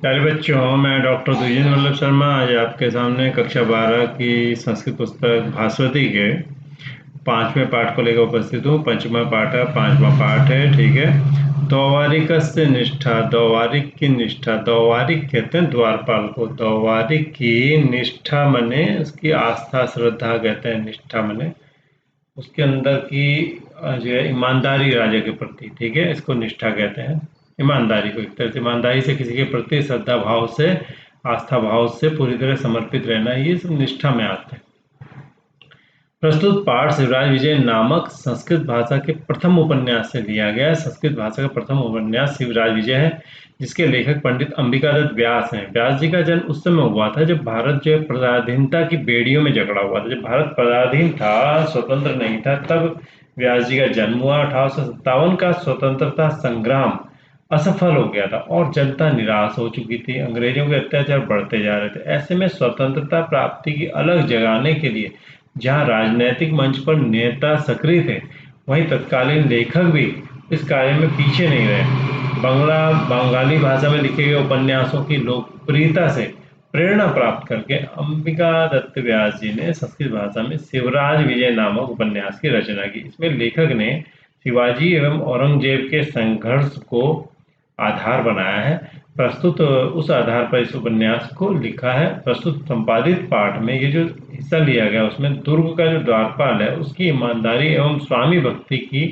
प्यारे बच्चों, मैं डॉक्टर द्विजेंद्र वल्लभ शर्मा आज आपके सामने कक्षा 12 की संस्कृत पुस्तक भास्वती के 5वें पाठ को लेकर उपस्थित हूँ। 5वां पाठ है, 5वां पाठ है। ठीक है। द्वारिकस्य निष्ठा, द्वारिक की निष्ठा। द्वारिक कहते हैं द्वारपाल को। द्वारिक की निष्ठा मने उसकी आस्था श्रद्धा कहते हैं। निष्ठा मने उसके अंदर की जो है ईमानदारी राजा के प्रति। ठीक है, इसको निष्ठा कहते हैं। ईमानदारी को एक तरह से ईमानदारी से किसी के प्रति श्रद्धा भाव से आस्था भाव से पूरी तरह समर्पित रहना, ये सब निष्ठा में आते हैं। प्रस्तुत पाठ शिवराज विजय नामक संस्कृत भाषा के प्रथम उपन्यास से लिया गया है। संस्कृत भाषा का प्रथम उपन्यास शिवराज विजय है, जिसके लेखक पंडित अंबिकादत्त व्यास हैं। व्यास जी का जन्म उस समय हुआ था जब भारत जो है पराधीनता की बेड़ियों में जकड़ा हुआ था। जब भारत पराधीन था, स्वतंत्र नहीं था, तब व्यास जी का जन्म हुआ। 1857 का स्वतंत्रता संग्राम असफल हो गया था और जनता निराश हो चुकी थी। अंग्रेजों के अत्याचार बढ़ते जा रहे थे। ऐसे में स्वतंत्रता प्राप्ति की अलग जगाने के लिए जहां राजनीतिक मंच पर नेता सक्रिय थे, वहीं तत्कालीन लेखक भी इस कार्य में पीछे नहीं रहे। बंगाली भाषा में लिखे गए उपन्यासों की लोकप्रियता से प्रेरणा प्राप्त करके अंबिकादत्त व्यास जी ने संस्कृत भाषा में शिवराज विजय नामक उपन्यास की रचना की। इसमें लेखक ने शिवाजी एवं औरंगजेब के संघर्ष को आधार बनाया है। प्रस्तुत उस आधार पर इस उपन्यास को लिखा है। प्रस्तुत संपादित पाठ में ये जो हिस्सा लिया गया, उसमें दुर्ग का जो द्वारपाल है उसकी ईमानदारी एवं स्वामी भक्ति की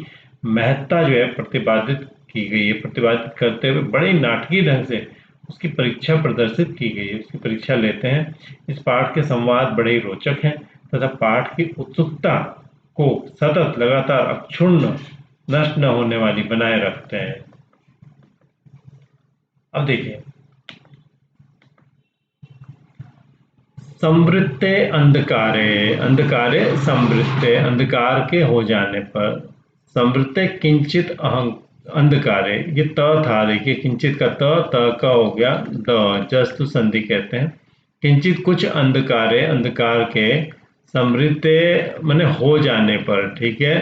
महत्ता जो है प्रतिपादित की गई है। प्रतिपादित करते हुए बड़े नाटकीय ढंग से उसकी परीक्षा प्रदर्शित की गई है। उसकी परीक्षा लेते हैं। इस पाठ के संवाद बड़े ही रोचक हैं तथा पाठ की उत्सुकता को सतत लगातार अक्षुण्ण नष्ट न होने वाली बनाए रखते हैं। अब देखिए, संवृत्ते अंधकारे, अंधकारे संवृत्ते, अंधकार के हो जाने पर। संवृत्ते किंचित अहं अंधकारे, ये त था, देखिए किंचित का त का हो गया द, जस्तु संधि कहते हैं। किंचित कुछ अंधकारे, अंधकार के, संवृत्ते माने हो जाने पर। ठीक है,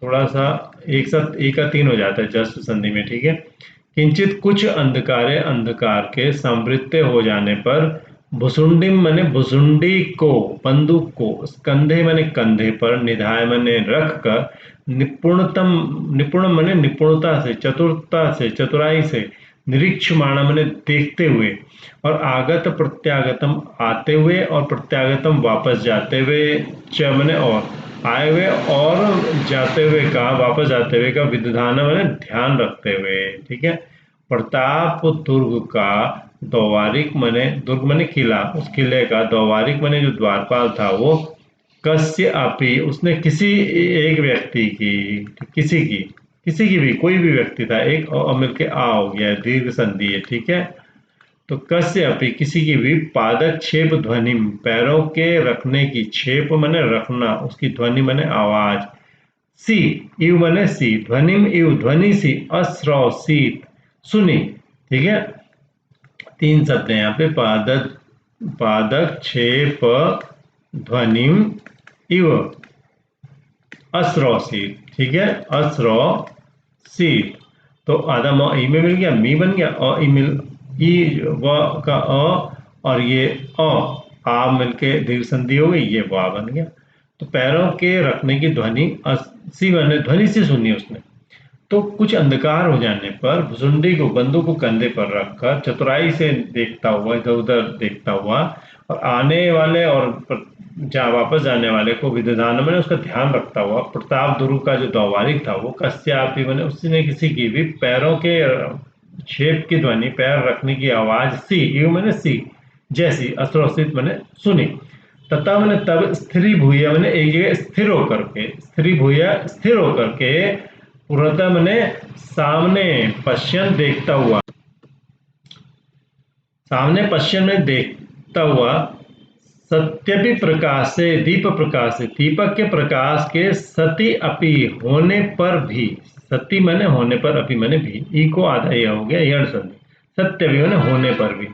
थोड़ा सा एक साथ एक का तीन हो जाता है जस्ट संधि में। ठीक है, किंचित कुछ अंधकारे, अंधकार के संवृत्ते हो जाने पर। भुसुंडी मने भुसुंडी को, बंदूक को, कंधे मने कंधे पर, निधाय मने रख कर, निपुणतम, निपुण मने निपुणता से, चतुरता से, चतुराई से, निरीक्षमाण मने देखते हुए, और आगत प्रत्यागतम आते हुए और प्रत्यागतम वापस जाते हुए, च मने और आए हुए और जाते हुए का, वापस जाते हुए का, विधान मैंने ध्यान रखते हुए। ठीक है। प्रताप दुर्ग का द्वारिक मने, दुर्ग मने किला, उस किले का द्वारिक मने जो द्वारपाल था वो, कस्य अपि उसने किसी एक व्यक्ति की, किसी की भी, कोई भी व्यक्ति था, एक और मिलके आ हो गया, दीर्घ संधि है। ठीक है, तो कस्य अपि किसी की भी, पादक छेप ध्वनि, पैरों के रखने की, छेप मने रखना, उसकी ध्वनि मने आवाज, सी इव मने सी, ध्वनिम इव ध्वनि सी, अश्रव शीत सुनी। ठीक है, तीन शब्द हैं यहाँ पे। पादक, पादक छेप ध्वनिम इव अश्रव शीत। ठीक है, अश्रव शीत, तो आधा म ई में मिल गया, मी बन गया, अ ई मिल, ई व का अ, और ये अ आ मिलके दीर्घ संधि हो गई, ये वा बन गया। तो पैरों के रखने की ध्वनि सी बने, ध्वनि से सुनी उसने। तो कुछ अंधकार हो जाने पर भुसुंडी को, बंदूक को कंधे पर रखकर, चतुराई से देखता हुआ, इधर उधर देखता हुआ, और आने वाले और जहाँ वापस जाने वाले को विधान में उसका ध्यान रखता हुआ, प्रताप दुर्ग का जो द्वारिक था वो, कस्यापि मैंने उसने किसी की भी, पैरों के छेप की ध्वनि, पैर रखने की आवाज, सी यू मैंने सी, जैसी, अस्त्रोसित मैंने सुनी। तथा मैंने तब स्थिरी भूया मैंने एक जगह स्थिर होकर के, स्थिरी भूया स्थिर होकर के, पुरता मैंने सामने, पश्चिम देखता हुआ, सामने पश्चिम में देखता हुआ, सत्यपि प्रकाश से, दीप प्रकाश से, दीपक के प्रकाश के, सती अपि होने पर भी, सती मैंने होने पर, अपि मैंने भी, ई को आधा यह हो गया यण संधि, सत्य भी मैंने होने पर भी,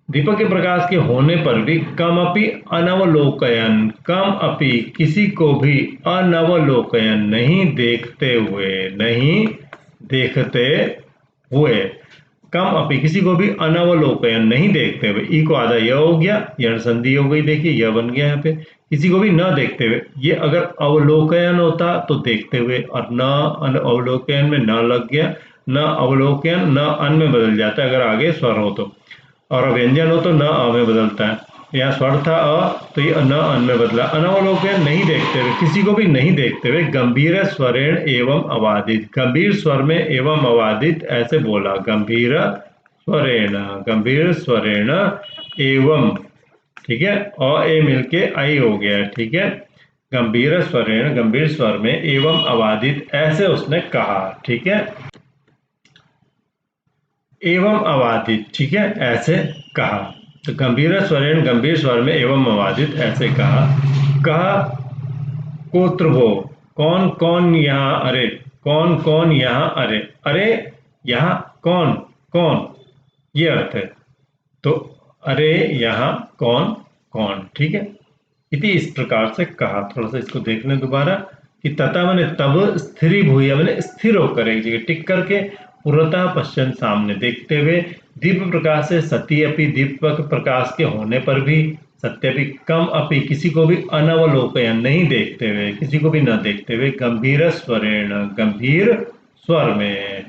दीपक के प्रकाश के होने पर भी, कम अपि अनवलोकयन, कम अपि किसी को भी, अनवलोकयन नहीं देखते हुए, नहीं देखते हुए, कम अपि किसी को भी अनवलोकयन नहीं देखते हुए, ई को आधा य हो गया, यण संधि हो गई, देखिए यह बन गया यहाँ पे, किसी को भी न देखते हुए। ये अगर अवलोकयन होता तो देखते हुए, और न अवलोकयन में न लग गया, न अवलोकयन न अन में बदल जाता है अगर आगे स्वर हो तो, और व्यंजन हो तो न अ में बदलता है। यहाँ स्वर था अ तो ये न अन में बदला। अनवलोकन नहीं देखते हुए, किसी को भी नहीं देखते हुए, गंभीर स्वरेण एवं अवादित, गंभीर स्वर में एवं अवादित ऐसे बोला, गंभीर स्वरेण, गंभीर स्वरेण एवं, ठीक है, अ ए मिलके आई हो गया, ठीक है, गंभीर स्वरेण, गंभीर स्वर में एवं अवादित ऐसे उसने कहा, ठीक है, एवं अवादित, ठीक है, ऐसे कहा। तो गंभीर स्वरेण, गंभीर स्वर में एवं अवादित ऐसे कहा। कहा कोत्र वो, कौन कौन यहाँ अरे, कौन कौन यहाँ अरे, अरे यहाँ कौन कौन, ये अर्थ है। तो अरे यहाँ कौन कौन, ठीक है, इति इस प्रकार से कहा। थोड़ा सा इसको देख लें दोबारा कि तथा मैंने तब स्थिरी भूया, मैंने स्थिर होकर एक जगह टिक करके, पुरतः पश्चिम सामने देखते हुए, दीप प्रकाश से सती अपि, दीपक प्रकाश के होने पर भी, सत्यपि कम अपि किसी को भी अनवलोकयन नहीं देखते हुए, किसी को भी न देखते हुए, गंभीर स्वरेण गंभीर स्वर में,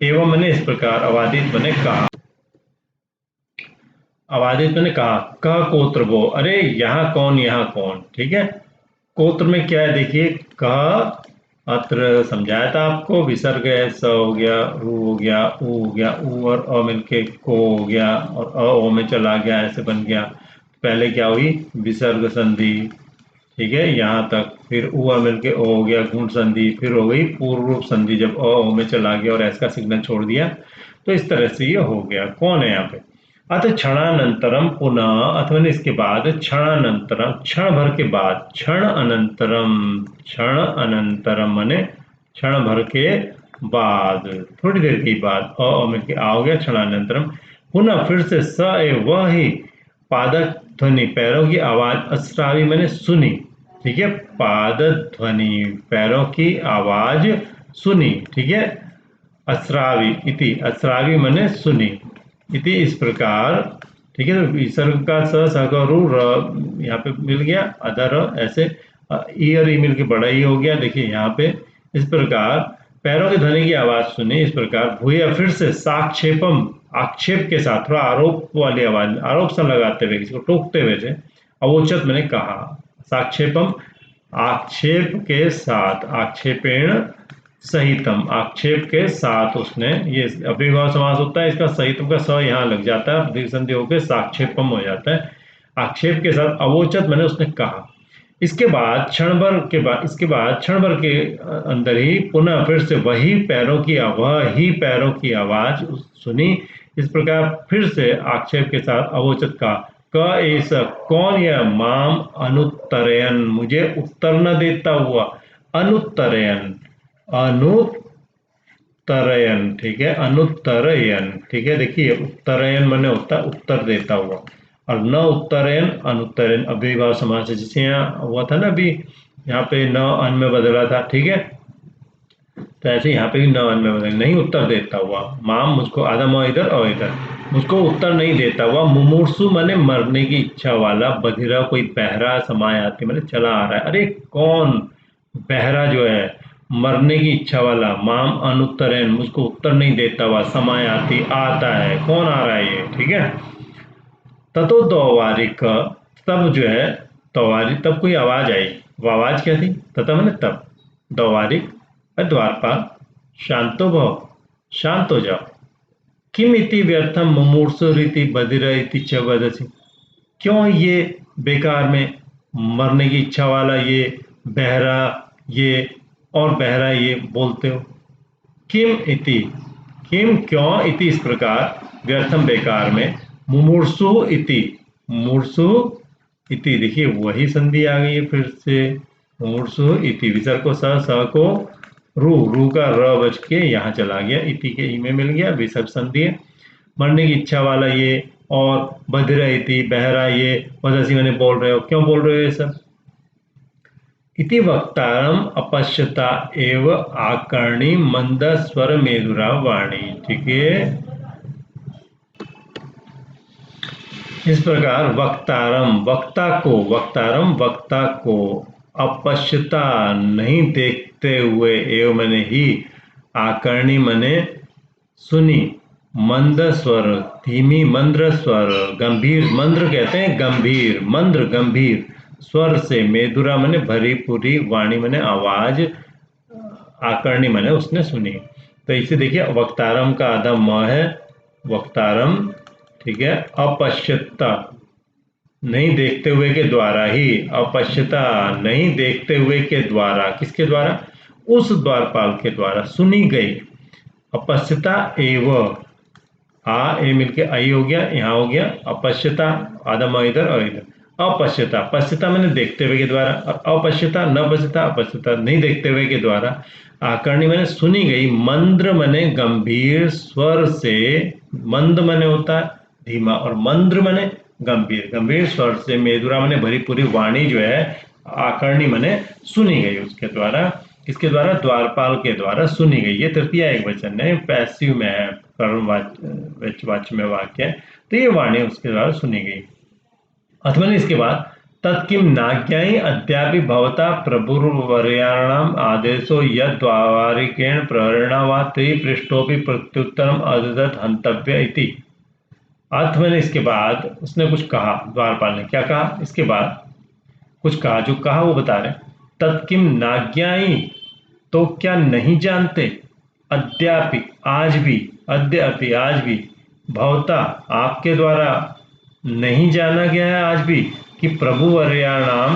एवं मैंने इस प्रकार अवादित मैंने कहा, अवादित मैंने कहा, कह कोत्र वो, अरे यहाँ कौन यहाँ कौन, ठीक है। कोत्र में क्या है देखिए, क अत्र समझाया था आपको, विसर्ग है, स हो गया, रू हो गया, ऊ हो गया, ऊ और अ मिलके को हो गया, और अ ओ में चला गया, ऐसे बन गया। पहले क्या हुई, विसर्ग संधि, ठीक है, यहाँ तक, फिर ऊ मिलके ओ हो गया, गुण संधि, फिर हो गई पूर्व रूप संधि जब अ ओ में चला गया और ऐस का सिग्नल छोड़ दिया, तो इस तरह से ये हो गया। कौन है यहाँ पे, अथ क्षणानंतरम पुनः, अथवा इसके बाद, क्षणानंतरम क्षण भर के बाद, क्षण अनंतरम, क्षण अनंतरम माने क्षण भर के बाद, थोड़ी देर के बाद, अ में के आ हो गया, क्षणानंतरम, पुनः फिर से स ए वह ही, पादक ध्वनि पैरों की आवाज, अश्रावी मैंने सुनी, ठीक है, पाद ध्वनि पैरों की आवाज सुनी, ठीक है, अश्रावी इति, अश्रावी मैंने सुनी, इति इस प्रकार, ठीक है। तो विसर्ग का स का रू र यहाँ पे मिल गया, अदर ऐसे, ई और ई मिल के बड़ा ही हो गया, देखिए यहाँ पे इस प्रकार, पैरों की ध्वनि की आवाज सुनी, इस प्रकार भूया फिर से, साक्षेपम आक्षेप के साथ, थोड़ा आरोप वाली आवाज, आरोप सा लगाते हुए, किसी को टोकते हुए से, अवोचत मैंने कहा, साक्षेपम आक्षेप के साथ, आक्षेपेण सहितम आक्षेप के साथ उसने, ये अव्ययभाव समास होता है, इसका सहितम का स यहाँ लग जाता है, दीर्घ संधि होकर साक्षेपम हो जाता है, आक्षेप के साथ, अवोचत मैंने उसने कहा। इसके बाद क्षण भर के बाद, इसके बाद क्षण भर के अंदर ही पुनः फिर से वही पैरों की, वह ही पैरों की आवाज सुनी, इस प्रकार फिर से आक्षेप के साथ अवोचत का, क ऐसा कौन यह, माम अनुत्तरयन मुझे उत्तर न देता हुआ, अनुत्तरयन, अनुत्तरयन, ठीक है, अनुत्तरयन, ठीक है, देखिए उत्तरयन माने होता है उत्तर देता हुआ, और न उत्तरयन अनुत्तरयन, अव्ययभाव समास है, जिसे यहाँ हुआ था ना अभी, यहाँ पे न अन में बदला था, ठीक है, तो ऐसे यहाँ पे भी न अन में बदल, नहीं उत्तर देता हुआ, माम मुझको, आधा म इधर और इधर, मुझको उत्तर नहीं देता हुआ, मुमूर्षु माने मरने की इच्छा वाला, बधिरा कोई बहरा, समायाति माने चला आ रहा है, अरे कौन बहरा जो है, मरने की इच्छा वाला, माम अनुत्तरन मुझको उत्तर नहीं देता हुआ, समायाति आता है, कौन आ रहा है ये, ठीक है। ततो दौवारिक, तब जो है, तौवारिक तब कोई आवाज आई, वो आवाज क्या थी, तथा मैंने तब, दौवारिक द्वारपाल, शांतो भव, शांत हो जाओ, किम इति व्यर्थम मुमूर्षुरिति बधिर इति च वदसि, क्यों ये बेकार में मरने की इच्छा वाला ये बहरा, ये और बहरा ये बोलते हो, किम इति, किम क्यों, इति इस प्रकार, व्यर्थम बेकार में, मुमूर्षु इति, मुमूर्षु इति, देखिए वही संधि आ गई है फिर से, मुमूर्षु इति, विसर्ग को स को रू, रू का र बच के यहाँ चला गया, इति के ई में मिल गया, विसर्ग संधि है, मरने की इच्छा वाला ये, और बधिर इति बहरा ये, वदसी मैंने बोल रहे हो, क्यों बोल रहे हो ये सब, इति वक्तारम अपश्यता एव आकर्णी मंद स्वर मेरुरा वाणी, ठीक है, इस प्रकार वक्तारम वक्ता को अपश्यता नहीं देखते हुए एवं मैंने ही आकर्णी मैंने सुनी मंद स्वर धीमी मंद्र स्वर गंभीर मंद्र कहते हैं गंभीर मंद्र गंभीर स्वर से मेदुरा मैंने भरी पूरी वाणी मैंने आवाज आकर्णी मैंने उसने सुनी। तो इसे देखिए वक्तारम का आधा म है वक्तारम, ठीक है। अपश्यता नहीं देखते हुए के द्वारा ही, अपश्यता नहीं देखते हुए के द्वारा, किसके द्वारा? उस द्वारपाल के द्वारा सुनी गई। अपश्यता एव ए मिलके आई हो गया, यहाँ हो गया अपश्यता, आदम इधर और इधर। अपश्यता पश्यता मैंने देखते हुए के द्वारा, और अपश्यता न पश्यता अपश्यता नहीं देखते हुए के द्वारा आकर्णी मैंने सुनी गई मंद्र मैंने गंभीर स्वर से, मंद मैंने होता है धीमा और मंद्र मैंने गंभीर, गंभीर स्वर से मेदुरा मैंने भरी पूरी वाणी जो है आकर्णी मैंने सुनी गई उसके द्वारा, इसके द्वारा द्वारपाल के द्वारा सुनी गई। ये तृतीय एक वचन है, पैसिव में है, कर्मवाच्य में वाक्य है, तो ये वाणी उसके द्वारा सुनी गई। अथवा इसके बाद तत्किम नाज्ञाई अद्यापि भवता प्रभुर्वर्याणाम आदेशो यद्वारिकेण प्रहरणा वा त्रिपृष्ठोपि प्रत्युत्तरम अददत हंतव्य इति। अथवा इसके बाद उसने कुछ कहा, द्वारपाल ने क्या कहा, इसके बाद कुछ कहा, जो कहा वो बता रहे। तत्किम नाज्ञाई तो क्या नहीं जानते, अद्यापि आज भी, अद्यापि आज भी, भवता आपके द्वारा नहीं जाना गया है आज भी कि प्रभुवर्याणाम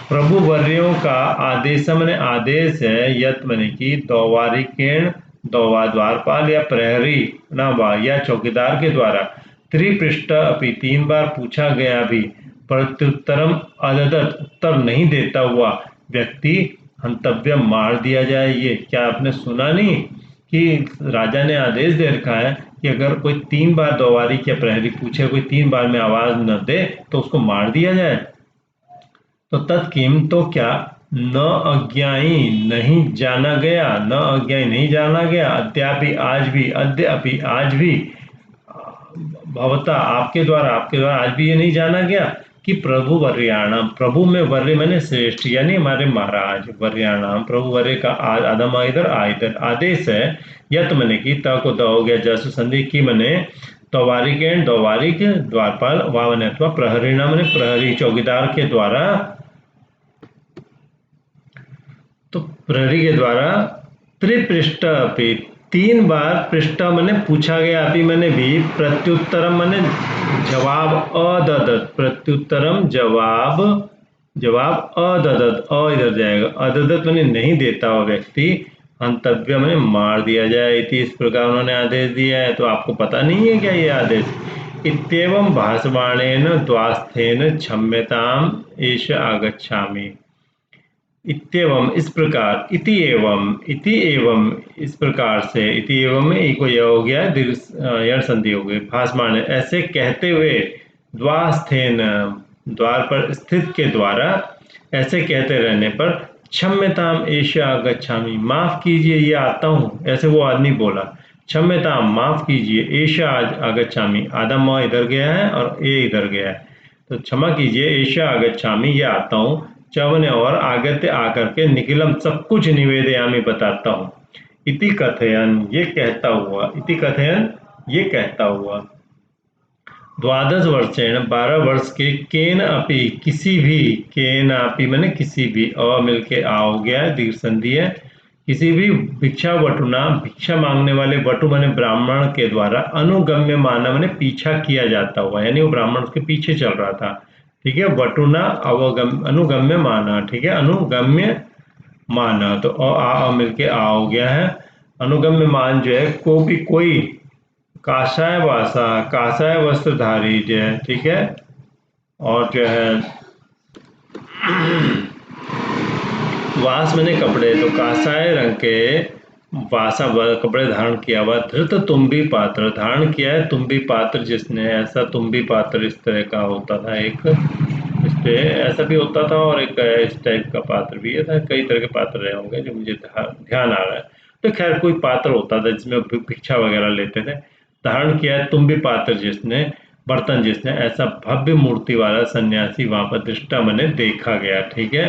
प्रभुवर्यों का आदेश मैंने आदेश है, यत मैंने की द्वारिकेण दौवा द्वारपाल या प्रहरी ना वा या चौकीदार के द्वारा त्रिपृष्ठ अपि 3 बार पूछा गया भी प्रत्युत्तरम अददत उत्तर नहीं देता हुआ व्यक्ति हंतव्य मार दिया जाए। ये क्या आपने सुना नहीं कि राजा ने आदेश दे रखा है कि अगर कोई 3 बार दौवारी या प्रहरी पूछे, कोई 3 बार में आवाज न दे तो उसको मार दिया जाए। तो तत्किम तो क्या न अज्ञाई नहीं जाना गया, न अज्ञाई नहीं जाना गया, अद्यापि आज भी, अद्यापि आज भी, भवता आपके द्वारा आज भी ये नहीं जाना गया कि प्रभु वर्याणाम, प्रभु में वर्य मैंने श्रेष्ठ यानी हमारे महाराज, वर्याणाम प्रभु वर्य का आदम इधर इधर आदेश है, यत मैंने की त को द हो गया जस संधि की मैंने तवारिक दौवारिक द्वारपाल वावन अथवा प्रहरीणा मैंने प्रहरी चौकीदार के द्वारा, तो प्रहरी के द्वारा त्रिपृष्ठ अपि 3 बार पृष्ठ मैंने पूछा गया, अभी मैंने भी प्रत्युत्तरम मैंने जवाब अददत, प्रत्युत्तरम जवाब अददत, इधर जाएगा, अददत मैंने नहीं देता हुआ व्यक्ति हंतव्य मैंने मार दिया जाए। इस प्रकार उन्होंने आदेश दिया है। तो आपको पता नहीं है क्या ये आदेश? इत्येवं भाषमाणेन द्वास्थेन क्षम्यताम एष आगच्छामि। इत्येवं इस प्रकार, इति एवं इस प्रकार से, इति एवं में एक हो गया यण संधि हो गई, भाषमाण ऐसे कहते हुए, द्वास्थेन द्वार पर स्थित के द्वारा, ऐसे कहते रहने पर, क्षम्यताम एष आगच्छामि माफ कीजिए ये आता हूँ, ऐसे वो आदमी बोला, क्षम्यताम माफ कीजिए, एष आगच्छामि आधा म इधर गया है और ए इधर गया है, तो क्षमा कीजिए, एष आगच्छामि ये आता हूँ, चवने और आगत्य आकर के निखिलम सब कुछ निवेदयामि बताता हूँ, इति कथयन ये कहता हुआ, इति कथयन ये कहता हुआ, 12 वर्षेण 12 वर्ष के केन अपि किसी भी, केन अपि मैंने किसी भी, अ मिलके आ हो गया है दीर्घ संधि है, किसी भी भिक्षा वटुना भिक्षा मांगने वाले वटु मैंने ब्राह्मण के द्वारा अनुगम्य माना मैंने पीछा किया जाता हुआ, यानी वो ब्राह्मण उसके पीछे चल रहा था, ठीक है। वटुना अनुगम्य माना, ठीक है, अनुगम्य माना, तो आ मिलके आ हो गया है। अनुगम्य मान जो है को भी कोई काषाय वासा काषाय वस्त्रधारी जो है, ठीक है, और जो है वास मैंने कपड़े, तो काषाय रंग के वासा कपड़े धारण किया हुआ, धृत तुम्बी पात्र धारण किया है, तुम्बी पात्र जिसने, ऐसा तुम्बी पात्र इस तरह का होता था, एक इस पे ऐसा भी होता था और एक इस टाइप का पात्र भी है, कई तरह के पात्र रहे होंगे जो मुझे ध्यान आ रहा है। तो खैर कोई पात्र होता था जिसमें भिक्षा वगैरह लेते थे, धारण किया है तुम्बी पात्र जिसने, बर्तन जिसने, ऐसा भव्य मूर्ति वाला सन्यासी वहां पर दृष्टा मैंने देखा गया। ठीक है,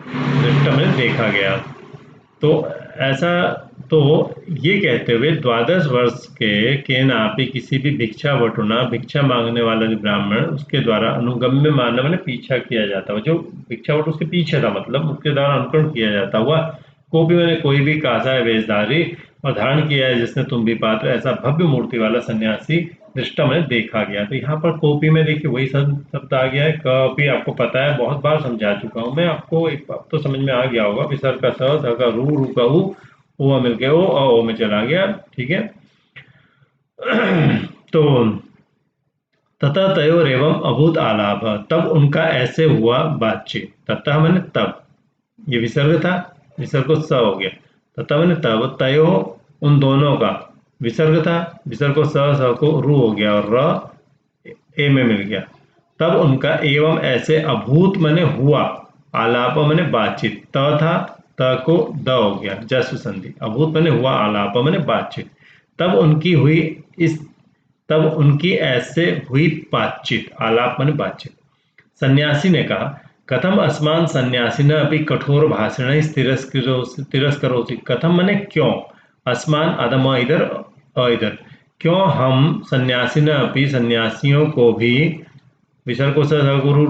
दृष्टा मैंने देखा गया। तो ऐसा, तो ये कहते हुए 12 वर्ष के नापी किसी भी भिक्षा बटुना, भिक्षा मांगने वाला जो ब्राह्मण, उसके द्वारा अनुगम्य मानव मैंने पीछा किया जाता हुआ, जो भिक्षा बटु उसके पीछे था, मतलब उसके द्वारा अनुकरण किया जाता हुआ, को भी मैंने कोई भी कासा वेशधारी और धारण किया है जिसने तुम भी पात्र, ऐसा भव्य मूर्ति वाला सन्यासी दृष्टा मैंने देखा गया। तो यहाँ पर कॉपी में देखिए वही शब्द आ गया है। कॉपी आपको पता है, बहुत बार समझा चुका हूँ मैं आपको, एक बार तो समझ में आ गया होगा। विसर्ग का स, ध का रू का ऊ, ओ मिल के ओ में चला गया। ठीक है। तो तथा तयोर एवं अभूत आलाप, तब उनका ऐसे हुआ बातचीत। तथा मैंने तब, ये विसर्ग था, विसर्ग को स हो गया। तथा मैंने तब, तयो उन दोनों का, विसर्ग था, विसर्ग को स को रू हो गया और र ए में मिल गया। तब उनका एवं ऐसे अभूत मैंने हुआ, आलाप मैंने बातचीत, त था, त को द हो गया, जस्व संधि, अभूत मैंने हुआ, आलाप मैंने बातचीत। तब उनकी हुई इस, तब उनकी ऐसे हुई बातचीत, आलाप माने बातचीत। सन्यासी ने कहा, कथम अस्मान सन्यासिन अपि कठोर भाषण तिरस्करोति। कथम माने क्यों, अस्मान अधम इधर इधर, क्यों हम सन्यासिन अपि सन्यासियों को भी, विसर्ग को सगुरु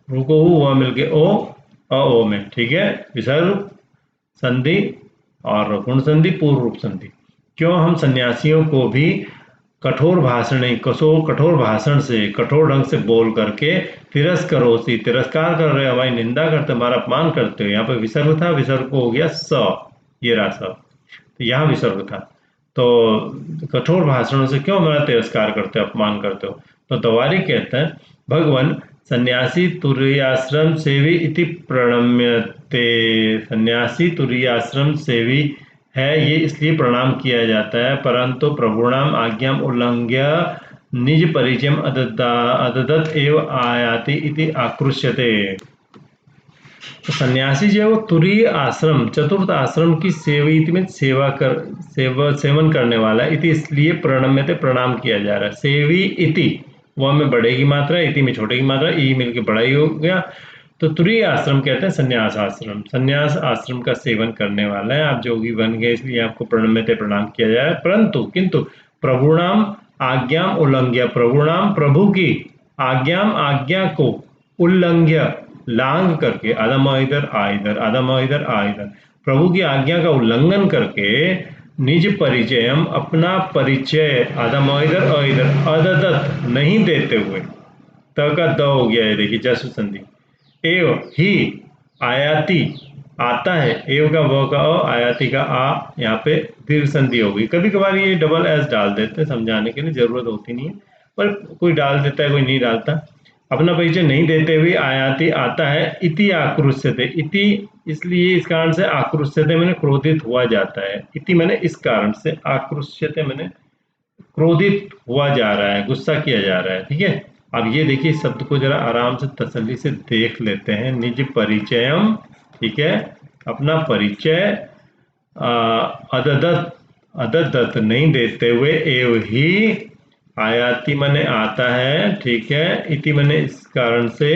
रुको हुआ मिलके ओ ओ में। ठीक है, विसर्ग संधि और गुण संधि, पूर्व रूप संधि। क्यों हम सन्यासियों को भी कठोर भाषण, कठोर भाषण से, कठोर ढंग से बोल करके, तिरस्करोसी तिरस्कार कर रहे हो, हमारी निंदा करते, हमारा अपमान करते हो। यहाँ पे विसर्ग था, विसर्ग को हो गया स, ये रहा स, तो यहाँ विसर्ग था। तो कठोर भाषणों से क्यों हमारा तिरस्कार करते हो, अपमान करते हो। तो दवारी कहते हैं, भगवान सन्यासी तुरीयाश्रम सेवी इति प्रणम्यते। सन्यासी तुरीयाश्रम सेवी है, ये इसलिए प्रणाम किया जाता है, परंतु प्रभुणाम आज्ञाम उल्लंघ्य निज परिचयम अददत एव आयाति इति आक्रुष्यते। तो सन्यासी जो है वो तुरीय आश्रम, चतुर्थ आश्रम की सेवित में सेवन करने वाला है। इति इसलिए प्रणम्यते, प्रणाम किया जा रहा है। सेवी इति, वह में बड़े की मात्रा, इति में छोटे की मात्रा, ई मिलके बड़ा ही हो गया। तो तुरीय आश्रम कहते हैं संन्यास आश्रम, संन्यास आश्रम का सेवन करने वाला है। आप जोगी बन गए इसलिए आपको प्रणम्यते, प्रणाम किया जा रहा है। परंतु किंतु प्रभुणाम आज्ञाम उल्लंघ्य, प्रभुणाम प्रभु की, आज्ञाम आज्ञा को, उल्लंघ्य लांग करके, अधम इधर आ इधर, अधम इधर आ इधर, प्रभु की आज्ञा का उल्लंघन करके, निज परिचयम अपना परिचय, अधम इधर अ इधर, अददत नहीं देते हुए, त का द हो गया है, देखिए जस्व संधि, एव ही आयाति आता है, एव का व का अ, आयाति का आ, यहाँ पे दीर्घ संधि हो गई। कभी कभार ये डबल एस डाल देते हैं, समझाने के लिए जरूरत होती नहीं है, पर कोई डाल देता है, कोई नहीं डालता। अपना परिचय नहीं देते हुए आयाति आता है, इति आक्रुष्यते, इति इसलिए इस कारण से, आक्रुष्यते मैंने क्रोधित हुआ जाता है, इति मैंने इस कारण से, आक्रुष्यते मैंने क्रोधित हुआ जा रहा है, गुस्सा किया जा रहा है। ठीक है, अब ये देखिए शब्द को जरा आराम से तसल्ली से देख लेते हैं। निज परिचयम, ठीक है, अपना परिचय, अददत, अददत नहीं देते हुए, एव ही आयाति मने आता है, ठीक है, इति मने इस कारण से,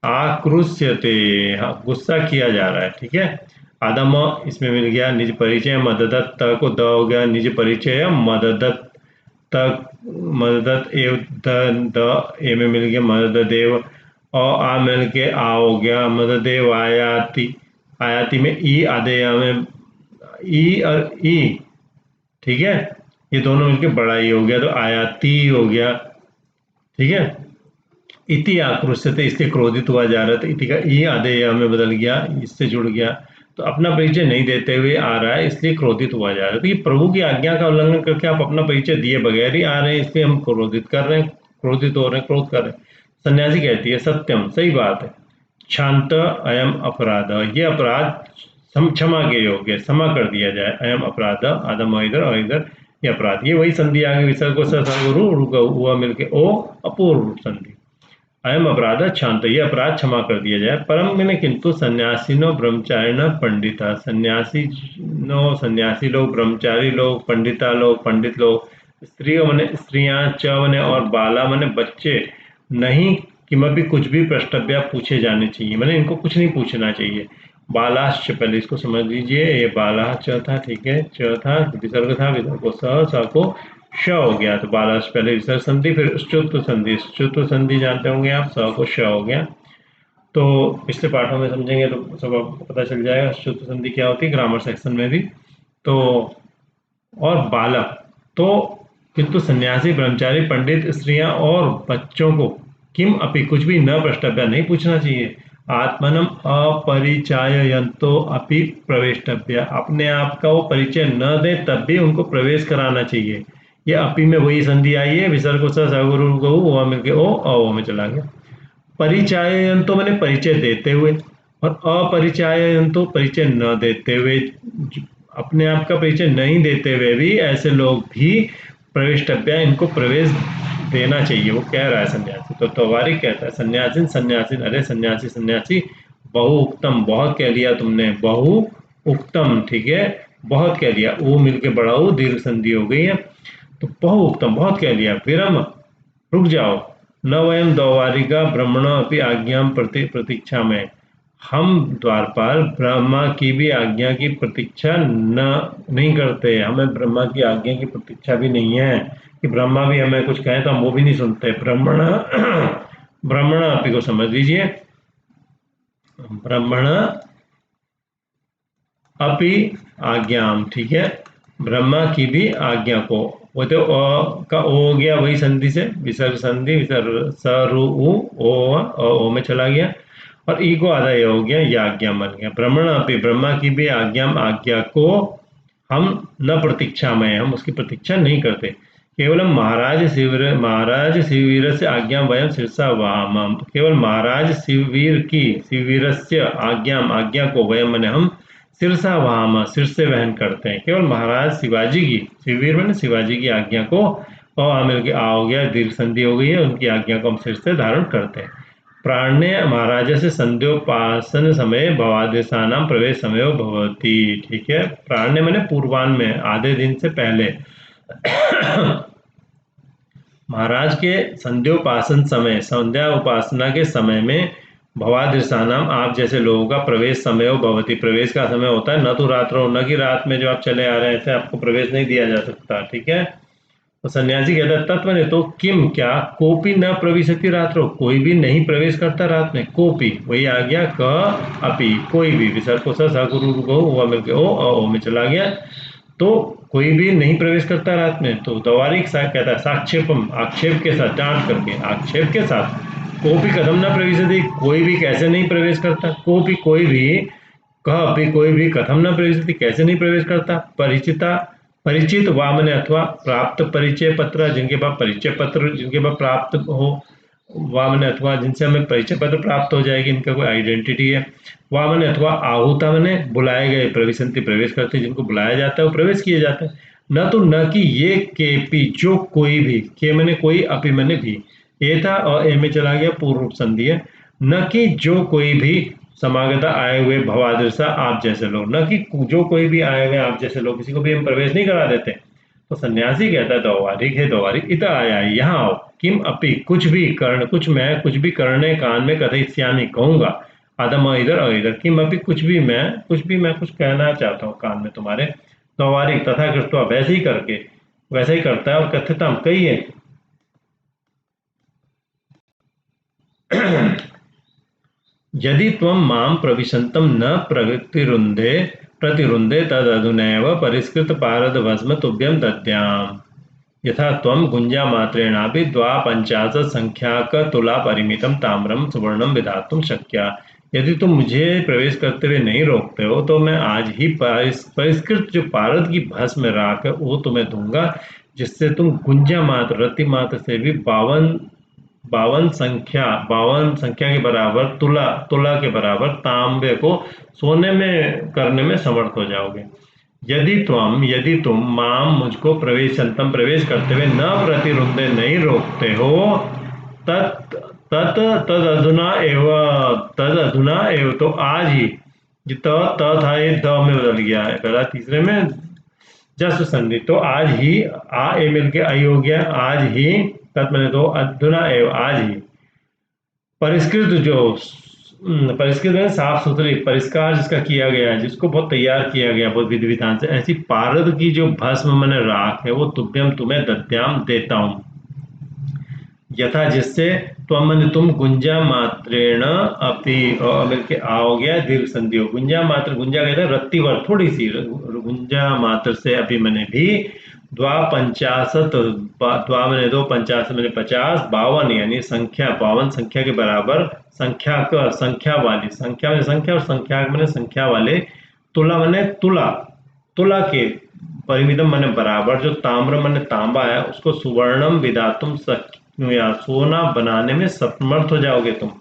आक्रुष्यते, हाँ, गुस्सा किया जा रहा है। ठीक है, आदम इसमें मिल गया, निज परिचय मददत, त को द हो गया, निज परिचय मददत, तक मददत एव द ए में मिल गया मदद देव, और आ मिल के आ हो गया, मदद देव आयाति, आयाति में ई, आधेय में ई और ई। ठीक है, ये दोनों मिलके बड़ा ही हो गया, तो आयाति हो गया। ठीक है, इति आक्रोशित, इसलिए क्रोधित हुआ जा रहा था, इति का ई आधेय में बदल गया, इससे जुड़ गया, तो अपना परिचय नहीं देते हुए आ रहा है, इसलिए क्रोधित हुआ जा रहा है। तो ये प्रभु की आज्ञा का उल्लंघन करके आप अपना परिचय दिए बगैर ही आ रहे हैं, इसलिए हम क्रोधित कर रहे हैं, क्रोधित हो रहे हैं, क्रोध कर रहे हैं। सन्यासी कहती है, सत्यम, सही बात है, शांत अयम अपराध, ये अपराध क्षमा के योग्य, क्षमा कर दिया जाए। अयम अपराध, आदम इधर इधर, ये अपराध, ये वही संधि आगे, विसर्ग को सर्वरु हुआ मिलके ओ, अपूर्व संधि, अयम अपराध शांत, ये अपराध क्षमा कर दिया जाए। परम मैंने किंतु सन्यासिनो ब्रह्मचारिण पंडिता, सन्यासी लोग, ब्रह्मचारी लोग, पंडिता लोग, पंडित लोग, स्त्रियों मने स्त्रियां, च मने और बाला मने बच्चे, नहीं किमपि कुछ भी प्रष्टव्या पूछे जाने चाहिए, मैंने इनको कुछ नहीं पूछना चाहिए। बालाश्च, पहले इसको समझ लीजिए, ये बाला च था, ठीक है, च था, विसर्ग था, विसर्ग को स को श हो गया, तो बालाश्च पहले विसर्ग संधि, फिर श्चुत्व संधि, श्चुत्व संधि जानते होंगे आप, स को श हो गया। तो पिछले पाठों में समझेंगे तो सब आपको पता चल जाएगा श्चुत्व संधि क्या होती है, ग्रामर सेक्शन में भी। तो और बालक, तो किंतु सन्यासी, ब्रह्मचारी, पंडित, स्त्रियां और बच्चों को किम अपि, कुछ भी न प्रष्टव्य, नहीं पूछना चाहिए। आत्मनम अपरिचाययन्तो अपि प्रवेष्टव्य, अपने आप का वो परिचय न दे तब भी उनको प्रवेश कराना चाहिए। ये अपि में वही संधि आई है, विसर्ग को स गुरु गऊ, ओ मिलके ओ, अ में चला गया। परिचाययन्तो मैंने परिचय देते हुए, और अपरिचाययन्तो परिचय न देते हुए, अपने आप का परिचय नहीं देते हुए भी ऐसे लोग भी प्रवेष्टव्य, इनको प्रवेश देना चाहिए, वो कह रहा है सन्यासी। तो तवारिक कहता है सन्यासिन सन्यासिन, अरे सन्यासी सन्यासी, बहु उक्तम, बहुत कह लिया तुमने, बहु उक्तम, ठीक है, बहुत कह लिया, वो मिलके बढ़ाओ, दीर्घ संधि हो गई है, तो बहु उक्तम, बहुत कह लिया, विरम, रुक जाओ, न वयम द्वारिका ब्रह्मण अपनी आज्ञा प्रतीक्षा में, हम द्वारपाल ब्रह्मा की भी आज्ञा की प्रतीक्षा न नहीं करते, हमें ब्रह्मा की आज्ञा की प्रतीक्षा भी नहीं है कि ब्रह्मा भी हमें कुछ कहें तो हम वो भी नहीं सुनते। ब्राह्मण ब्राह्मण आप ही को समझ लीजिए, ब्राह्मण अपि आज्ञाम, ठीक है, ब्रह्मा की भी आज्ञा को, वो तो अ का ओ हो गया वही संधि से, विसर्ग संधि, विसर्ग स रु उ, ओ में चला गया, और ई को आधा ये हो गया, ये आज्ञा बन गया। ब्रह्मण अपि, ब्रह्मा की भी आज्ञा, आज्ञा को हम न प्रतीक्षा में, हम उसकी प्रतीक्षा नहीं करते। केवल महाराज शिववीर से आज्ञा वयम शीर्षा वाम, केवल महाराज शिववीर की, शिववीरस्य आज्ञा, आज्ञा को वयम मैंने हम सिरसा वाम, सिर से वहन करते हैं। केवल महाराज शिवाजी की, शिववीर मैंने शिवाजी की आज्ञा को, और मिल के आ हो गया, दीर्घ संधि हो गई है, उनकी आज्ञा को हम सिर से धारण करते हैं। प्राण्य महाराज से संध्योपासन समय भवादेशानाम प्रवेश समय भवती, ठीक है, प्राण्य मैंने पूर्वान में, आधे दिन से पहले महाराज के संध्योपासन समय, संध्या उपासना के समय में, भवादृशानाम आप जैसे लोगों का प्रवेश समय भवती, प्रवेश का समय होता है, न तो रात्रो, न कि रात में जो आप चले आ रहे थे आपको प्रवेश नहीं दिया जा सकता, ठीक है। तो सन्यासी कहता है तत्व ने तो किम, क्या, कोपी न प्रविशति रात्रो, कोई भी नहीं प्रवेश करता रात में, कोपी वही आ गया, क अपी कोई भी, विसर्ग को स गुरु गो हुआ मिलके ओ, अ में चला गया, तो कोई भी नहीं प्रवेश करता रात में। तो दवारिक सा कहता है साक्षेपम, आक्षेप के साथ, डांट करके, आक्षेप के साथ, कोपी कदम न प्रवेशति, कोई भी कैसे नहीं प्रवेश करता, कोपी कोई भी, कह भी कोई भी, कथम न प्रवेशति कैसे नहीं प्रवेश करता, परिचिता परिचित वामन अथवा प्राप्त परिचय पत्र, जिनके पास परिचय पत्र, जिनके पास प्राप्त हो, वामन अथवा जिनसे हमें परिचय पत्र प्राप्त हो जाएगी, इनका कोई आइडेंटिटी है। वामन अथवा आहुता मैंने बुलाए गए, प्रविशंति प्रवेश करते, जिनको बुलाया जाता है वो प्रवेश किए जाते हैं। न तो न कि ये के पी, जो कोई भी, के मैंने कोई, अपि मैंने भी, ए था और ए में चला गया, पूर्व संधि है। न कि जो कोई भी समागता आए हुए भवादृशा आप जैसे लोग, न कि जो कोई भी आए हुए आप जैसे लोग, किसी को भी हम प्रवेश नहीं करा देते। तो सन्यासी कहता है दौवारिक है, दौवारिक इतना आया, यहाँ आओ, किम अपि, कुछ भी कर्ण, कुछ मैं कुछ भी करने कान में कथयिष्यामि कहूंगा, अधम इधर और इधर, किम अपि कुछ भी मैं, कुछ भी मैं कुछ कहना चाहता हूँ कान में तुम्हारे, दौवारिक तथा कृत्वा, वैसे ही करके, वैसे ही करता है, और कथ्यतम कहिए यदि त्वं मां प्रविशन्तं न प्रवृत्तिरुन्धे प्रतिरुन्धे तदधुनैव परिष्कृतपारदभस्म तुभ्यं दद्याम्, यथा त्वं गुञ्जामात्रेणापि द्वापञ्चाशत्सङ्ख्याकतुलापरिमितं ताम्रं सुवर्णं विधातुं शक्या। यदि तुम मुझे प्रवेश करते हुए नहीं रोकते हो तो मैं आज ही परिष्कृत जो पारद की भस्म राख है वो तुम्हें दूंगा, जिससे तुम गुंजा मात्र, रति मात्र से भी 52 संख्या के बराबर, तुला तुला के बराबर तांबे को सोने में करने में समर्थ हो जाओगे। यदि तुम माम मुझको प्रवेशंतम प्रवेश करते हुए न प्रतिरुंदे नहीं रोकते हो, तत् तत् तद अधुना एव, तो आज ही, जो त था ये द में बदल गया है, पहला तीसरे में जस्ट संधि, तो आज ही, आ ए मिल के आई हो गया, आज ही, तत् मैंने तो अधुना एव, आज ही। परिष्कृत जो परिष्कृत में साफ सुथरी, परिष्कार जिसका किया गया है, जिसको बहुत तैयार किया गया बहुत विधि विधान से, ऐसी पारद की जो भस्म मैंने राख है, वो तुभ्यम तुम्हें दद्याम देता हूँ। यथा जिससे त्वम मैंने तुम गुंजा मात्रेण अपि, और मिलके आ हो गया दीर्घ संधि हो, गुंजा मात्र, गुंजा कहते हैं रत्ती भर थोड़ी सी, गुंजा मात्र से अभी मैंने भी, द्वा पंचाशत, द्वा मैंने दो, पंचाशत मैंने 50, 52 यानी संख्या, 52 संख्या के बराबर, संख्या का, संख्या वाली, संख्या में संख्या और संख्या मैंने संख्या वाले, तुला मैंने तुला, तुला के परिमितम मैंने बराबर, जो ताम्र मैंने तांबा है उसको सुवर्णम विधातुम शक्नुया, सोना बनाने में समर्थ हो जाओगे तुम।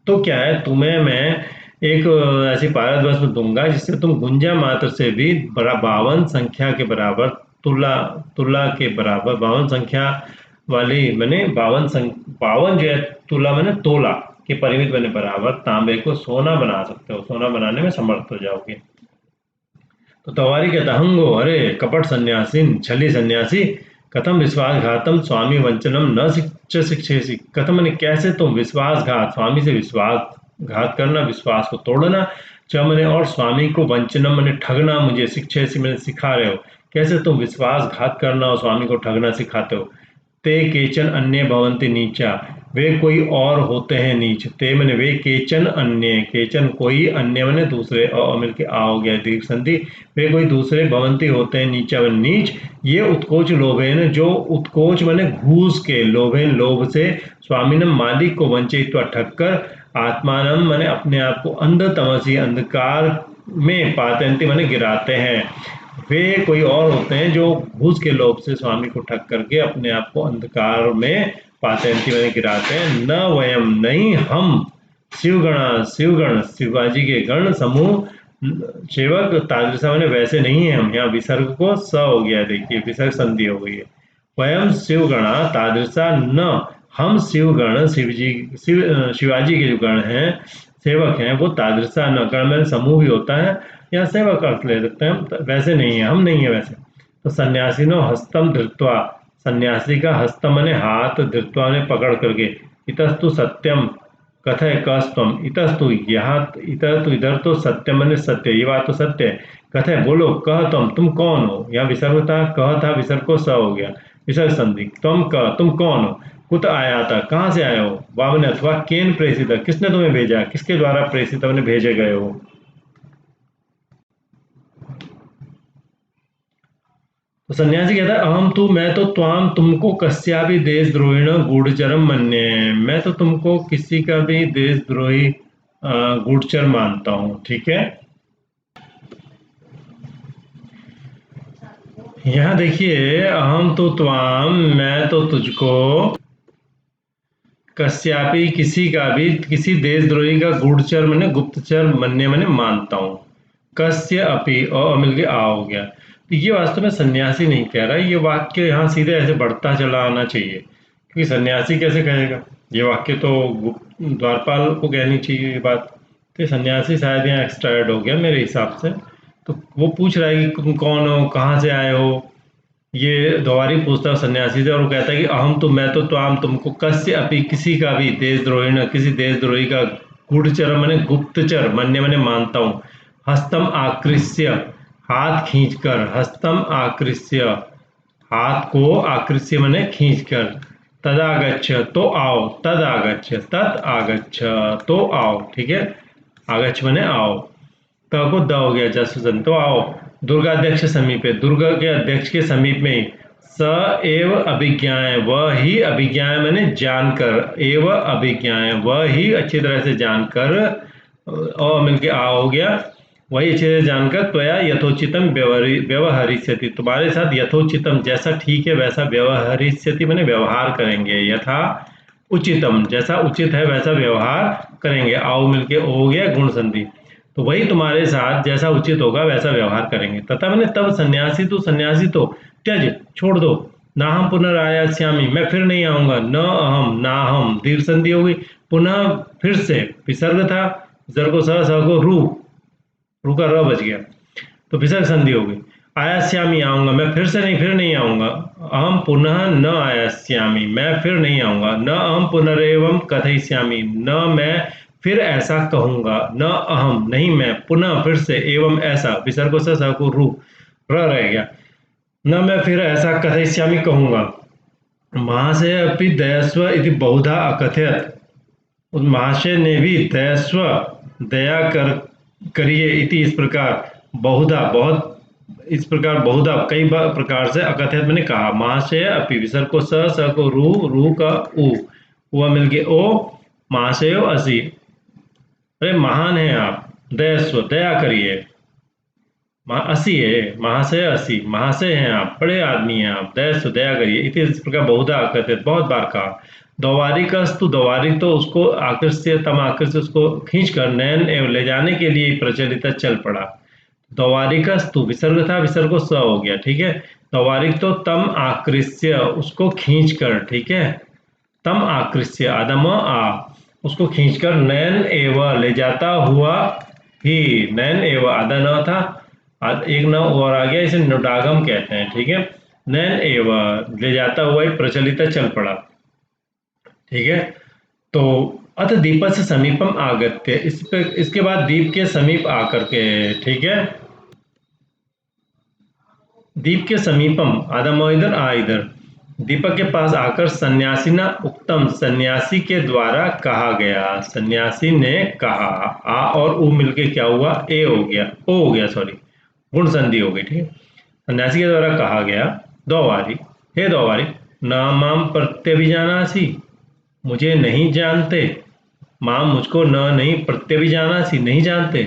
तो क्या है, तुम्हें मैं एक ऐसी पारद वस्तु दूंगा जिससे तुम गुंजा मात्र से भी बड़ा 52 संख्या के बराबर, तुला, तुला के बराबर 52 संख्या वाली मैंने 52 जो है तुला मैंने तोला के परिमित मैंने बराबर तांबे को सोना बना सकते हो, सोना बनाने में समर्थ हो जाओगे। तो तवारी कहता, हंगो अरे कपट सन्यासीन, छली सन्यासी, कथम विश्वासघातम स्वामी वंचनम न शिक्षेसी, कथम मैंने कैसे तुम विश्वासघात, स्वामी से विश्वासघात करना, विश्वास को तोड़ना, च मैंने और स्वामी को वंचनम मैंने ठगना, मुझे शिक्षेसी मैंने सिखा रहे हो, कैसे तुम विश्वासघात करना और स्वामी को ठगना सिखाते हो। ते केचन अन्य भवंति नीचा, वे कोई और होते हैं नीच, ते मैंने वे, केचन अन्य, केचन कोई, अन्य मैंने दूसरे, और मिलके आ हो गया दीर्घ संधि, वे कोई दूसरे, भवंती होते हैं, नीचा मैंने नीच, ये उत्कोच लोभेन, जो उत्कोच मैंने घूस के, लोभेन लोभ से, स्वामीनम मालिक को, वंचित ठग कर, आत्मानम मैंने अपने आप को, अंध तमसी अंधकार में, पातंती मैंने गिराते हैं। वे कोई और होते हैं जो घूस के लोभ से स्वामी को ठग करके अपने आप को अंधकार में पातंती में गिराते हैं। न वयम, नहीं हम, शिवगण, शिवगण शिवाजी के गण समूह, सेवक तादृशा मैंने वैसे नहीं है हम, यहाँ विसर्ग को स हो गया, देखिए विसर्ग संधि हो गई है। वयम शिवगणा तादृशा न, हम शिवगण, शिवाजी के जो गण हैं, सेवक हैं, वो तादृशा न, गण में समूह भी होता है, या सेवक अर्थ ले सकते हैं हम, वैसे नहीं है, हम नहीं है वैसे। तो सन्यासी नो हस्तम धृत्वा, सन्यासी का हस्तम मने हाथ, धृत्वा ने पकड़ करके, इतस्तु सत्यम कथय कस्तम, इतस्तु यहाँ, इतर तो इधर, तो सत्यम मने सत्य, ये बात तो सत्य है, कथय बोलो, कह तुम कौन हो, यहाँ विसर्ग था, कह था, विसर्ग को स हो गया, विसर्ग संधि, तुम कह तुम कौन हो, कुत आया था, कहाँ से आए हो, वामन अथवा केन प्रेषित, किसने तुम्हें भेजा, किसके द्वारा प्रेषित मैंने भेजे गए हो। तो सन्यासी कहता है, अहम तू, मैं तो त्वाम तुमको, कस्यापि देशद्रोहिण गूढ़चरम मन्ये, मैं तो तुमको किसी का भी देशद्रोही गूढ़चर मानता हूँ, ठीक है। यहाँ देखिए, अहम तो त्वाम, मैं तो तुझको, कस्यापि किसी का भी, किसी देशद्रोही का गूढ़चर मैंने गुप्तचर, मन्य मैंने मानता हूँ, कस्य अपि, और मिल के आ हो गया। तो ये वास्तव में सन्यासी नहीं कह रहा है, ये वाक्य यहाँ सीधे ऐसे बढ़ता चला आना चाहिए, क्योंकि सन्यासी कैसे कहेगा, ये वाक्य तो द्वारपाल को कहनी चाहिए ये बात। तो ये सन्यासी शायद यहाँ एक्स्ट्रा ऐड हो गया मेरे हिसाब से। तो वो पूछ रहा है कि तुम कौन हो, कहाँ से आए हो, ये द्वारी पूछता है सन्यासी से, और वो कहता है कि अहम तो, मैं तो त्वाम तुमको, कस्य अपि किसी का भी, देशद्रोही न, किसी देशद्रोही का, गूढ़चर मैंने गुप्तचर, मन्य मैंने मानता हूँ, हस्तम आकृष्य हाथ खींचकर, हस्तम आकृष्य हाथ को, आकृष्य मैंने खींचकर, तदागच्छ तो आओ, तद आगच्छ, तद आगच्छ तो आओ, ठीक है, आगच्छ मैंने आओ, क को द हो गया जसुजन, तो आओ, दुर्गाध्यक्ष समीपे, दुर्गा के अध्यक्ष के समीप में ही, स एव अभिज्ञाय, वह ही अभिज्ञाय मैंने जानकर, एव अभिज्ञाय वह ही अच्छी तरह से जानकर, और मिलके आ हो गया, वही अच्छे से जानकर, त्वया यथोचितम व्यवहरिष्यति, तुम्हारे साथ यथोचितम जैसा ठीक है वैसा, व्यवहरिष्यति मैंने व्यवहार करेंगे, यथा उचितम जैसा उचित है वैसा व्यवहार करेंगे, आओ मिलके हो गया गुण संधि, तो वही तुम्हारे साथ जैसा उचित होगा वैसा व्यवहार करेंगे। तथा मैंने तब सन्यासी तो, सन्यासी तो त्यज छोड़ दो, ना हम पुनरायास्यामि, मैं फिर नहीं आऊंगा, न अहम ना हम, दीर्घ संधि हो गई, पुनः फिर से, विसर्ग था, विसर्ग को स को रू, रू का र बच गया, तो विसर्ग संधि हो गई, आयास्यामी आऊंगा, मैं फिर नहीं आऊंगा। अहम पुनः न आयास्यामी, मैं फिर नहीं आऊंगा। न अहम पुनरेवम कथयिष्यामि, न मैं फिर ऐसा कहूंगा। न अहम नहीं मैं, पुनः फिर से, एवं ऐसा, विसर्ग से स को रू र रह गया, न मैं फिर ऐसा कथयिष्यामि कहूंगा। महाशय अपि दयस्व इति बहुधा अकथयत, उस महाशय ने भी दयस्व दया कर करिए इति इस प्रकार, बहुधा बहुत, इस प्रकार बहुधा कई बार प्रकार से, अकथयत मैंने कहा। महाशय अपि, विसर्ग को स को रू का उ, हुआ मिलके ओ, महाशयो असि, अरे महान है आप, दयस्व दया करिए, असी है, महाशय असी, महाशय हैं आप, बड़े आदमी हैं आप, दया दया करिए, इस प्रकार बहुधा कहते, बहुत बार कहा। दौवारिकस्तु, दौवारिक तो उसको आकृष्य, तम आकृष्य, उसको खींच कर नयन एवं ले जाने के लिए प्रचलित चल पड़ा। दौवारिकस्तु विसर्ग था, विसर्ग को स हो गया, ठीक है। दौवारिक तो तम आकृष्य, उसको खींच कर, ठीक है। तम आकृष्य आदम आ, उसको खींचकर नयन एवं ले जाता हुआ ही, नयन एवं आधा न था, एक न और आ गया, इसे नुडागम कहते हैं, ठीक है। नयन एवं ले जाता हुआ ही प्रचलित चल पड़ा, ठीक है। तो अथ दीप से समीपम आगत्य, इस पे इसके बाद दीप के समीप आकर के, ठीक है। दीप के समीपम, आदम इधर आ इधर, दीपक के पास आकर सन्यासी न उक्तम, सन्यासी के द्वारा कहा गया, सन्यासी ने कहा। आ और उ मिलके क्या हुआ, ए हो गया, ओ हो गया, सॉरी, गुण संधि हो गई, ठीक है। सन्यासी के द्वारा कहा गया, दौवारी, हे दौवारी, नामाम प्रत्यभिजानासी, मुझे नहीं जानते, माम मुझको, न नहीं, प्रत्यभिजानासी नहीं जानते,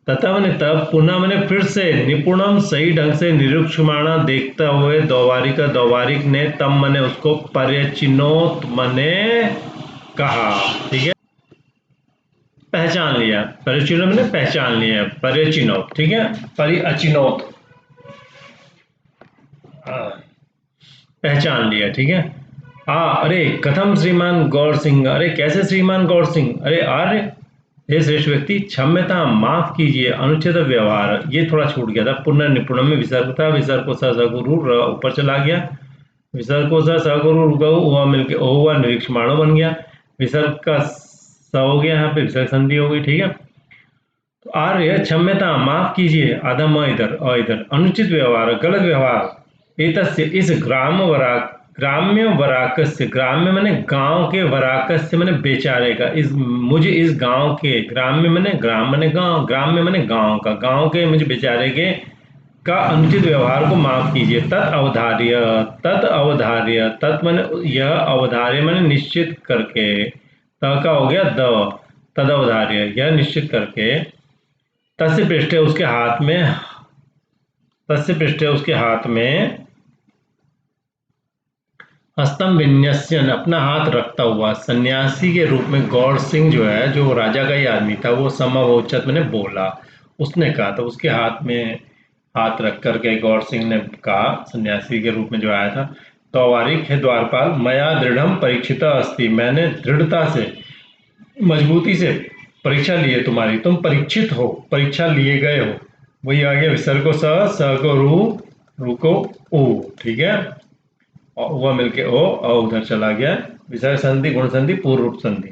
तथा मैंने तब, पुनः मैंने फिर से, निपुणम सही ढंग से, निरीक्षमाणा देखता हुए, दौवारिक ने, तब मैंने उसको पर्यचिनोत मने कहा, ठीक है। पहचान लिया, परिचिनो मैंने पहचान लिया, पर्यचिनोत, ठीक है, परिअचिनोत, पहचान लिया, ठीक है। अरे कथम श्रीमान गौर सिंह, अरे कैसे श्रीमान गौर सिंह, अरे आर्य, हे श्रेष्ठ व्यक्ति, क्षम्यता माफ कीजिए, अनुचित व्यवहार, ये थोड़ा छूट गया था। पुनर्निपुण में विसर्ग था, विसर्ग को सगुरु ऊपर चला गया, विसर्ग को सगुरु हुआ मिलके ओ हुआ, निरीक्षमाणो बन गया, विसर्ग का स हो गया, यहाँ पे विसर्ग संधि हो गई, ठीक है। तो आर्य क्षम्यता माफ कीजिए, आदम इधर अनुचित व्यवहार, गलत व्यवहार, एतस्य इस ग्राम्य वराकस्य, ग्राम्य मैंने गांव के, वराकस्य मैंने बेचारे का, इस मुझे इस गांव के, ग्राम्य मैंने ग्राम मैंने गांव, ग्राम्य मैंने गांव का, गांव के मुझे बेचारे के का अनुचित व्यवहार को माफ कीजिए। तत् अवधार्य, तत् मैंने यह, अवधार्य मैंने निश्चित करके, त का हो गया द, तद अवधार्य, यह निश्चित करके, तस्य पृष्ठे उसके हाथ में, तस्य पृष्ठे उसके हाथ में, हस्तम विन्यस्यन, अपना हाथ रखता हुआ, सन्यासी के रूप में गौर सिंह जो है, जो राजा का ही आदमी था, वो समवोचत मैंने बोला, उसने कहा, तो उसके हाथ में हाथ रख करके गौर सिंह ने कहा, सन्यासी के रूप में जो आया था, तौवारिक है द्वारपाल, मया दृढ़म परीक्षिता अस्ति, मैंने दृढ़ता से, मजबूती से परीक्षा ली है तुम्हारी, तुम परीक्षित हो, परीक्षा लिए गए हो, वही आ गया, विसर्ग को स को रू को ऊ, ठीक है, और वह मिलके ओ, और उधर चला गया, विसर्ग संधि, गुण संधि, पूर्व रूप संधि।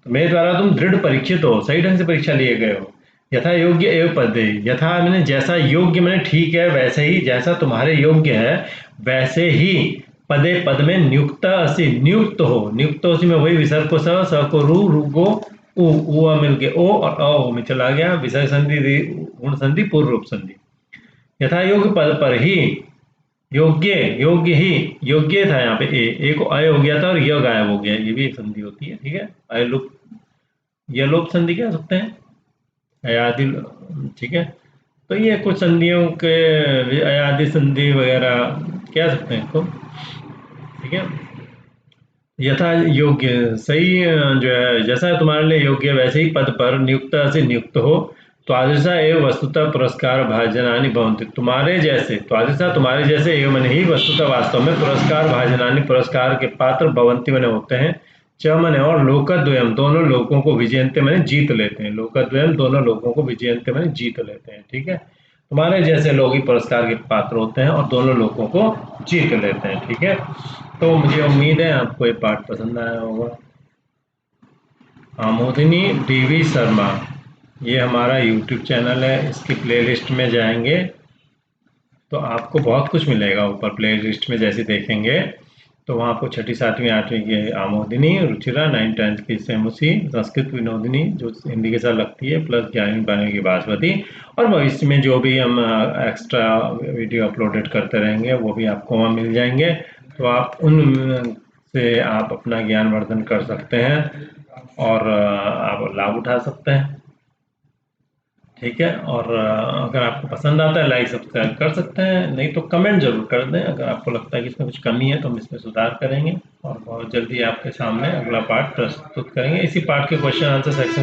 तो मेरे द्वारा तुम दृढ़ परीक्षित हो, सही ढंग से परीक्षा लिए गए हो। यथा योग्य एवं पदे, यथा मैंने जैसा योग्य, मैंने ठीक है वैसे ही, जैसा तुम्हारे योग्य है वैसे ही, पदे पद में नियुक्त असी, नियुक्त हो, नियुक्त हो में वही, विसर्ग को स को रू को उ मिलके ओ, और अ में चला गया, विसर्ग संधि, गुण संधि, पूर्व रूप संधि। यथा योग्य पद पर ही, योग्य, योग्य ही, योग्य था यहाँ पे, ए को अय हो गया था, और यह गायब हो गया, ये भी एक संधि होती है, ठीक है। अय लोप, यह लोप संधि कह सकते हैं, अयादि, ठीक है। तो ये कुछ संधियों के, अयादि संधि वगैरह कह सकते हैं इसको, ठीक है। यथा योग्य, सही जो है, जैसा तुम्हारे लिए योग्य वैसे ही पद पर नियुक्त से नियुक्त हो, तो आदिशा एवं वस्तुतः पुरस्कार भाजनानि भवन्ति, तुम्हारे जैसे, तो आदिशा तुम्हारे जैसे, एवं मन ही वस्तुतः वास्तव में, पुरस्कार भाजनानि, पुरस्कार के पात्र, भवन्ति मैंने होते हैं, च मैंने और, लोकद्वयम दोनों लोगों को, विजयंते मैंने जीत लेते हैं, लोकद्वयम दोनों लोगों को, विजयंते मैंने जीत लेते हैं, ठीक है। तुम्हारे जैसे लोग ही पुरस्कार के पात्र होते हैं और दोनों लोगों को जीत लेते हैं। ठीक है, तो मुझे उम्मीद है आपको ये पाठ पसंद आया होगा। आमोदिनी डीवी शर्मा, ये हमारा यूट्यूब चैनल है। इसकी प्लेलिस्ट में जाएंगे तो आपको बहुत कुछ मिलेगा। ऊपर प्लेलिस्ट में जैसे देखेंगे तो वहाँ आपको छठी सातवीं आठवीं की आमोदिनी, रुचिरा 9th 10th की सेमुसी, संस्कृत विनोदिनी जो हिंदी के साथ लगती है, प्लस 11वीं 12वीं की बासमती। और भविष्य में जो भी हम एक्स्ट्रा वीडियो अपलोडेड करते रहेंगे वो भी आपको वहाँ मिल जाएंगे। तो आप उन से आप अपना ज्ञानवर्धन कर सकते हैं और आप लाभ उठा सकते हैं। ठीक है, और अगर आपको पसंद आता है लाइक सब्सक्राइब कर सकते हैं, नहीं तो कमेंट जरूर कर दें। अगर आपको लगता है कि इसमें कुछ कमी है तो हम इसमें सुधार करेंगे और बहुत जल्दी आपके सामने अगला पार्ट प्रस्तुत करेंगे। इसी पार्ट के क्वेश्चन आंसर सेक्शन